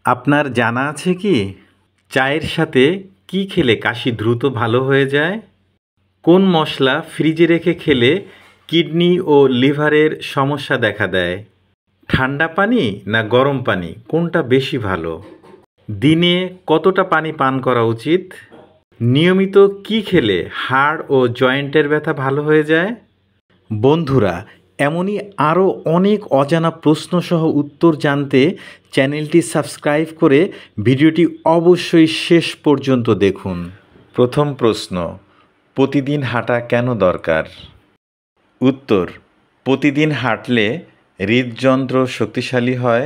আপনার জানা আছে কি চায়ের সাথে কি খেলে কাশি দ্রুত ভালো হয়ে যায়? কোন মশলা ফ্রিজে রেখে খেলে কিডনি ও লিভারের সমস্যা দেখা দেয়? ঠান্ডা পানি না গরম পানি কোনটা বেশি ভালো? দিনে কতটা পানি পান করা উচিত? নিয়মিত কি খেলে হাড় ও জয়েন্টের ব্যথা ভালো হয়ে যায়? বন্ধুরা, এমনই আরও অনেক অজানা প্রশ্নসহ উত্তর জানতে চ্যানেলটি সাবস্ক্রাইব করে ভিডিওটি অবশ্যই শেষ পর্যন্ত দেখুন। প্রথম প্রশ্ন, প্রতিদিন হাঁটা কেন দরকার? উত্তর, প্রতিদিন হাঁটলে হৃদযন্ত্র শক্তিশালী হয়,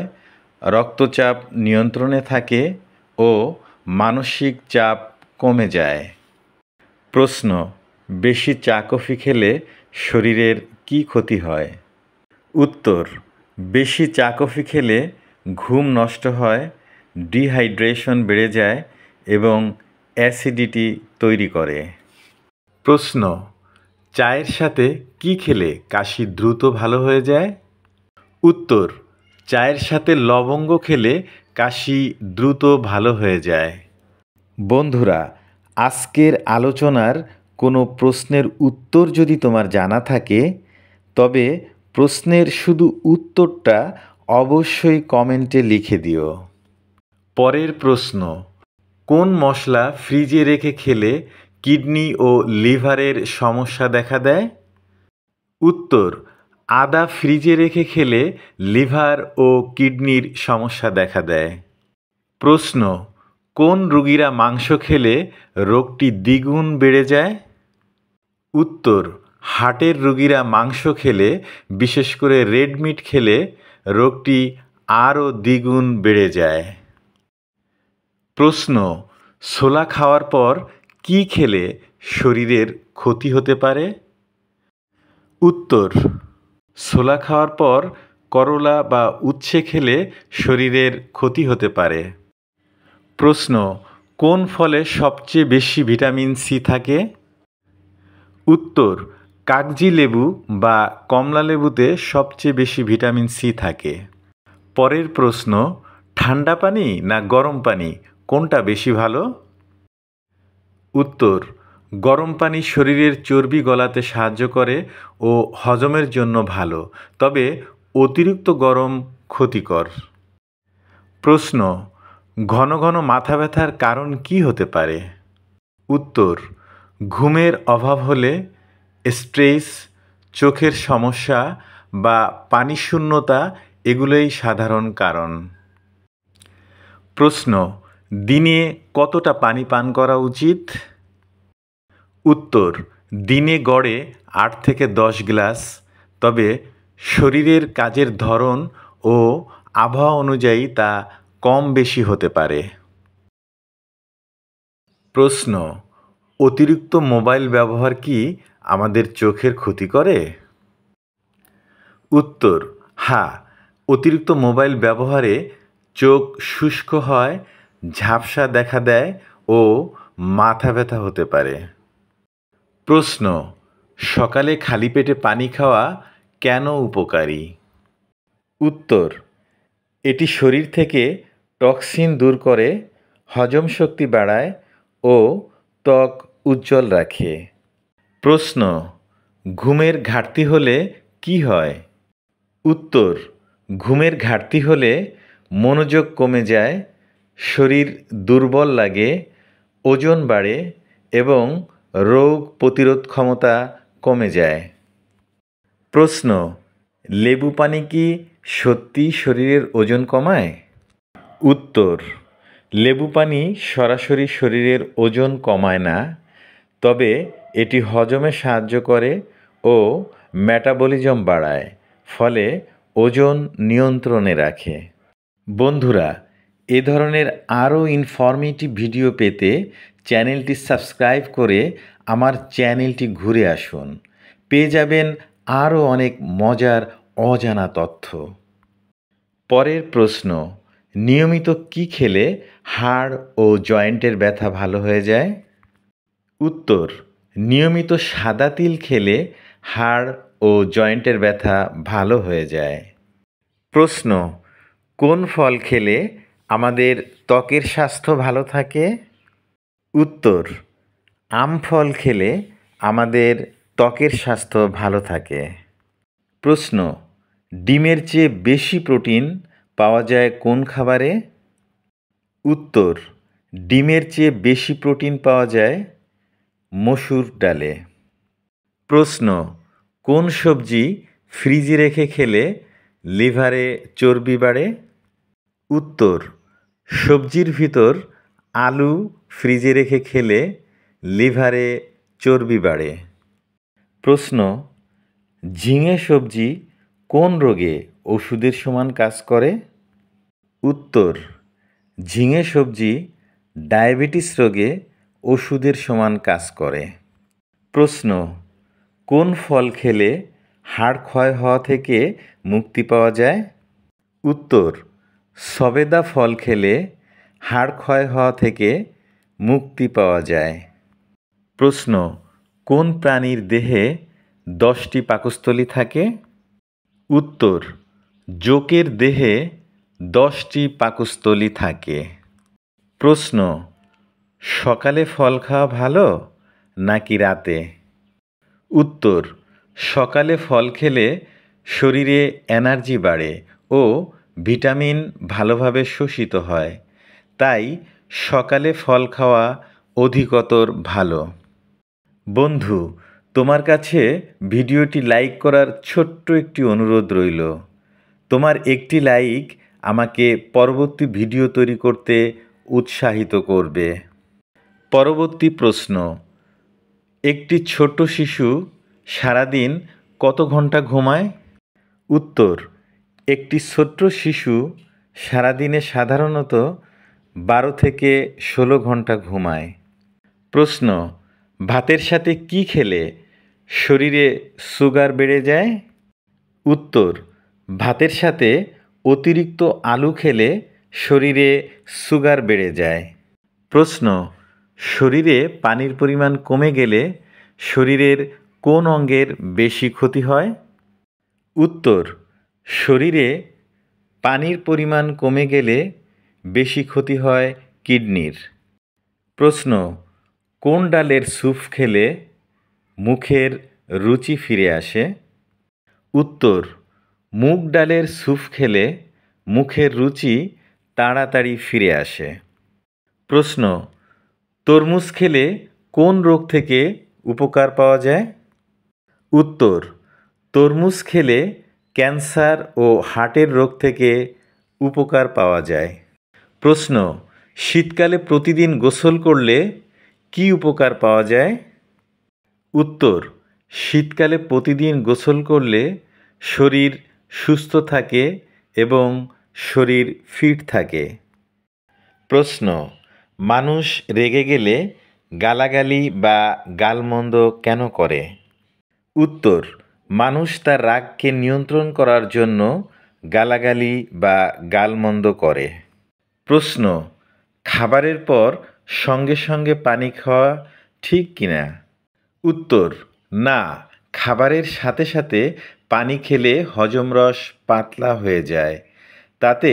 রক্তচাপ নিয়ন্ত্রণে থাকে ও মানসিক চাপ কমে যায়। প্রশ্ন, বেশি চা কফি খেলে শরীরের কী ক্ষতি হয়? উত্তর, বেশি চা কফি খেলে ঘুম নষ্ট হয়, ডিহাইড্রেশন বেড়ে যায় এবং অ্যাসিডিটি তৈরি করে। প্রশ্ন, চায়ের সাথে কি খেলে কাশি দ্রুত ভালো হয়ে যায়? উত্তর, চায়ের সাথে লবঙ্গ খেলে কাশি দ্রুত ভালো হয়ে যায়। বন্ধুরা, আজকের আলোচনার কোনো প্রশ্নের উত্তর যদি তোমার জানা থাকে তবে প্রশ্নের শুধু উত্তরটা অবশ্যই কমেন্টে লিখে দিও। পরের প্রশ্ন, কোন মশলা ফ্রিজে রেখে খেলে কিডনি ও লিভারের সমস্যা দেখা দেয়? উত্তর, আদা ফ্রিজে রেখে খেলে লিভার ও কিডনির সমস্যা দেখা দেয়। প্রশ্ন, কোন রোগীরা মাংস খেলে রোগটি দ্বিগুণ বেড়ে যায়? উত্তর, হার্টের রোগীরা মাংস খেলে, বিশেষ করে রেড মিট খেলে রোগটি আরও দ্বিগুণ বেড়ে যায়। প্রশ্ন, ছোলা খাওয়ার পর কি খেলে শরীরের ক্ষতি হতে পারে? উত্তর, ছোলা খাওয়ার পর করলা বা উচ্ছে খেলে শরীরের ক্ষতি হতে পারে। প্রশ্ন, কোন ফলে সবচেয়ে বেশি ভিটামিন সি থাকে? উত্তর, কাগজি লেবু বা কমলা লেবুতে সবচেয়ে বেশি ভিটামিন সি থাকে। পরের প্রশ্ন, ঠান্ডা পানি না গরম পানি কোনটা বেশি ভালো? উত্তর, গরম পানি শরীরের চর্বি গলাতে সাহায্য করে ও হজমের জন্য ভালো, তবে অতিরিক্ত গরম ক্ষতিকর। প্রশ্ন, ঘন ঘন মাথা ব্যথার কারণ কি হতে পারে? উত্তর, ঘুমের অভাব হলে, স্ট্রেস, চোখের সমস্যা বা পানিশূন্যতা এগুলোই সাধারণ কারণ। প্রশ্ন, দিনে কতটা পানি পান করা উচিত? উত্তর, দিনে গড়ে 8 থেকে 10 গ্লাস, তবে শরীরের কাজের ধরন ও আবহাওয়া অনুযায়ী তা কম বেশি হতে পারে। প্রশ্ন, অতিরিক্ত মোবাইল ব্যবহার কি আমাদের চোখের ক্ষতি করে? উত্তর, হ্যাঁ, অতিরিক্ত মোবাইল ব্যবহারে চোখ শুষ্ক হয়, ঝাপসা দেখা দেয় ও মাথা ব্যথা হতে পারে। প্রশ্ন, সকালে খালি পেটে পানি খাওয়া কেন উপকারী? উত্তর, এটি শরীর থেকে টক্সিন দূর করে, হজম শক্তি বাড়ায় ও ত্বক উজ্জ্বল রাখে। প্রশ্ন, ঘুমের ঘাটতি হলে কি হয়? উত্তর, ঘুমের ঘাটতি হলে মনোযোগ কমে যায়, শরীর দুর্বল লাগে, ওজন বাড়ে এবং রোগ প্রতিরোধ ক্ষমতা কমে যায়। প্রশ্ন, লেবু পানি কি সত্যি শরীরের ওজন কমায়? উত্তর, লেবু পানি সরাসরি শরীরের ওজন কমায় না, তবে এটি হজমে সাহায্য করে ও মেটাবলিজম বাড়ায়, ফলে ওজন নিয়ন্ত্রণে রাখে। বন্ধুরা, এ ধরনের আরও ইনফরমেটিভ ভিডিও পেতে চ্যানেলটি সাবস্ক্রাইব করে আমার চ্যানেলটি ঘুরে আসুন। পেয়ে যাবেন আরও অনেক মজার অজানা তথ্য। পরের প্রশ্ন, নিয়মিত কি খেলে হাড় ও জয়েন্টের ব্যথা ভালো হয়ে যায়? উত্তর, নিয়মিত সাদা তিল খেলে হাড় ও জয়েন্টের ব্যথা ভালো হয়ে যায়। প্রশ্ন, কোন ফল খেলে আমাদের ত্বকের স্বাস্থ্য ভালো থাকে? উত্তর, আম ফল খেলে আমাদের ত্বকের স্বাস্থ্য ভালো থাকে। প্রশ্ন, ডিমের চেয়ে বেশি প্রোটিন পাওয়া যায় কোন খাবারে? উত্তর, ডিমের চেয়ে বেশি প্রোটিন পাওয়া যায় মসুর ডালে। প্রশ্ন, কোন সবজি ফ্রিজে রেখে খেলে লিভারে চর্বি বাড়ে? উত্তর, সবজির ভিতর আলু ফ্রিজে রেখে খেলে লিভারে চর্বি বাড়ে। প্রশ্ন, ঝিঙে সবজি কোন রোগে ওষুধের সমান কাজ করে? উত্তর, ঝিঙে সবজি ডায়াবেটিস রোগে ওষুধের সমান কাজ করে। প্রশ্ন, কোন ফল খেলে হাড় ক্ষয় হওয়া থেকে মুক্তি পাওয়া যায়? উত্তর, সবেদা ফল খেলে হাড় ক্ষয় হওয়া থেকে মুক্তি পাওয়া যায়। প্রশ্ন, কোন প্রাণীর দেহে 10টি পাকস্থলী থাকে? উত্তর, জোকের দেহে 10টি পাকস্থলী থাকে। প্রশ্ন, সকালে ফল খাওয়া ভালো নাকি রাতে? উত্তর, সকালে ফল খেলে শরীরে এনার্জি বাড়ে ও ভিটামিন ভালোভাবে শোষিত হয়, তাই সকালে ফল খাওয়া অধিকতর ভালো। বন্ধু, তোমার কাছে ভিডিওটি লাইক করার ছোট্ট একটি অনুরোধ রইল। তোমার একটি লাইক আমাকে পরবর্তী ভিডিও তৈরি করতে উৎসাহিত করবে। পরবর্তী প্রশ্ন, একটি ছোট শিশু সারাদিন কত ঘন্টা ঘুমায়? উত্তর, একটি ছোট্ট শিশু সারাদিনে সাধারণত 12 থেকে 16 ঘন্টা ঘুমায়। প্রশ্ন, ভাতের সাথে কি খেলে শরীরে সুগার বেড়ে যায়? উত্তর, ভাতের সাথে অতিরিক্ত আলু খেলে শরীরে সুগার বেড়ে যায়। প্রশ্ন, শরীরে পানির পরিমাণ কমে গেলে শরীরের কোন অঙ্গের বেশি ক্ষতি হয়? উত্তর, শরীরে পানির পরিমাণ কমে গেলে বেশি ক্ষতি হয় কিডনির। প্রশ্ন, কোন ডালের স্যুপ খেলে মুখের রুচি ফিরে আসে? উত্তর, মুগ ডালের স্যুপ খেলে মুখের রুচি তাড়াতাড়ি ফিরে আসে। প্রশ্ন, তরমুজ খেলে কোন রোগ থেকে উপকার পাওয়া যায়? উত্তর, তরমুজ খেলে ক্যান্সার ও হার্টের রোগ থেকে উপকার পাওয়া যায়। প্রশ্ন, শীতকালে প্রতিদিন গোসল করলে কি উপকার পাওয়া যায়? উত্তর, শীতকালে প্রতিদিন গোসল করলে শরীর সুস্থ থাকে এবং শরীর ফিট থাকে। প্রশ্ন, মানুষ রেগে গেলে গালাগালি বা গালমন্দ কেন করে? উত্তর, মানুষ তার রাগকে নিয়ন্ত্রণ করার জন্য গালাগালি বা গালমন্দ করে। প্রশ্ন, খাবারের পর সঙ্গে সঙ্গে পানি খাওয়া ঠিক কিনা? উত্তর, না, খাবারের সাথে সাথে পানি খেলে হজমরস পাতলা হয়ে যায়, তাতে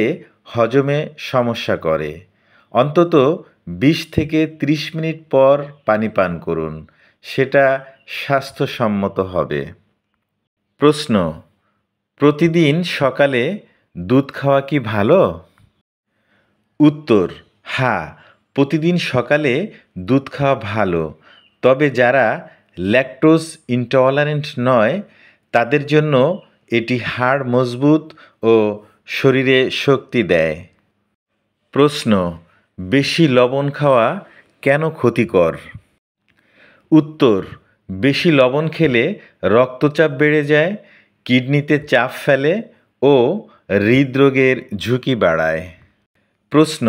হজমে সমস্যা করে। অন্তত 20 থেকে 30 মিনিট পর পানি পান করুন, সেটা স্বাস্থ্যসম্মত হবে। প্রশ্ন, প্রতিদিন সকালে দুধ খাওয়া কি ভালো? উত্তর, হ্যাঁ, প্রতিদিন সকালে দুধ খাওয়া ভালো, তবে যারা ল্যাকটোজ ইনটলারেন্ট নয় তাদের জন্য এটি হাড় মজবুত ও শরীরে শক্তি দেয়। প্রশ্ন, বেশি লবণ খাওয়া কেন ক্ষতিকর? উত্তর, বেশি লবণ খেলে রক্তচাপ বেড়ে যায়, কিডনিতে চাপ ফেলে ও হৃদরোগের ঝুঁকি বাড়ায়। প্রশ্ন,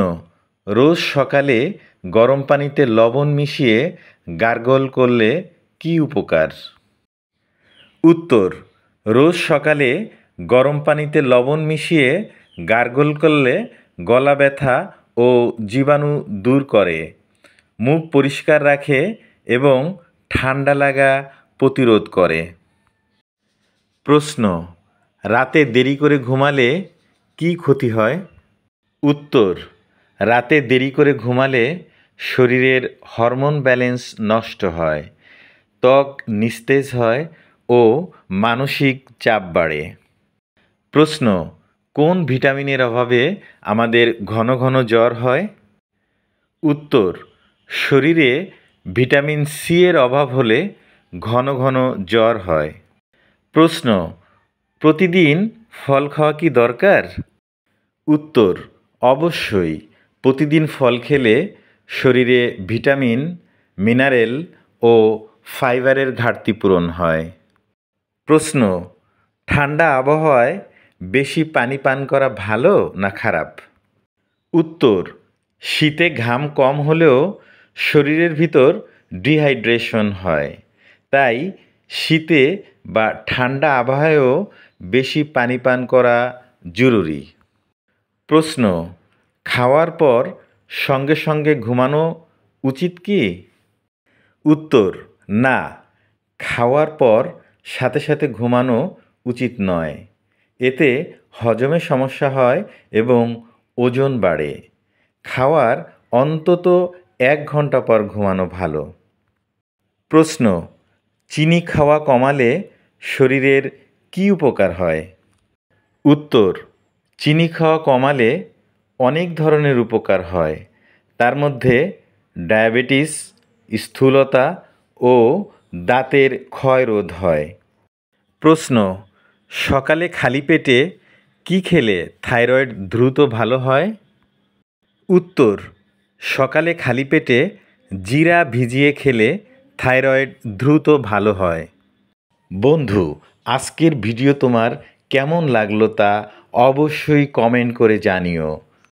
রোজ সকালে গরম পানিতে লবণ মিশিয়ে গার্গল করলে কি উপকার? উত্তর, রোজ সকালে গরম পানিতে লবণ মিশিয়ে গার্গল করলে গলা ব্যথা ও জীবাণু দূর করে, মুখ পরিষ্কার রাখে এবং ঠান্ডা লাগা প্রতিরোধ করে। প্রশ্ন, রাতে দেরি করে ঘুমালে কি ক্ষতি হয়? উত্তর, রাতে দেরি করে ঘুমালে শরীরের হরমোন ব্যালেন্স নষ্ট হয়, ত্বক নিস্তেজ হয় ও মানসিক চাপ বাড়ে। প্রশ্ন: কোন ভিটামিনের অভাবে আমাদের ঘন ঘন জ্বর হয়? উত্তর: শরীরে ভিটামিন সি এর অভাব হলে ঘন ঘন জ্বর হয়। প্রশ্ন: প্রতিদিন ফল খাওয়া কি দরকার? উত্তর: অবশ্যই। প্রতিদিন ফল খেলে শরীরে ভিটামিন, মিনারেল ও ফাইবারের ঘাটতি পূরণ হয়। প্রশ্ন: ঠান্ডা আবহাওয়ায় বেশি পানি পান করা ভালো না খারাপ? উত্তর: শীতে ঘাম কম হলেও শরীরের ভিতর ডিহাইড্রেশন হয়, তাই শীতে বা ঠান্ডা আবহাওয়ায়ও বেশি পানি পান করা জরুরি। প্রশ্ন: খাওয়ার পর সঙ্গে সঙ্গে ঘুমানো উচিত কি? উত্তর: না, খাওয়ার পর সাথে সাথে ঘুমানো উচিত নয়। এতে হজমে সমস্যা হয় এবং ওজন বাড়ে। খাওয়ার অন্তত 1 ঘন্টা পর ঘুমানো ভালো। প্রশ্ন: চিনি খাওয়া কমালে শরীরের কী উপকার হয়? উত্তর: চিনি খাওয়া কমালে অনেক ধরনের উপকার হয়। তার মধ্যে ডায়াবেটিস, স্থূলতা ও দাঁতের ক্ষয় রোধ হয়। প্রশ্ন: সকালে খালি পেটে কি খেলে থাইরয়েড দ্রুত ভালো হয়? উত্তর: সকালে খালি পেটে জিরা ভিজিয়ে খেলে থাইরয়েড দ্রুত ভালো হয়। বন্ধু, আজকের ভিডিও তোমার কেমন লাগলো তা অবশ্যই কমেন্ট করে জানিও।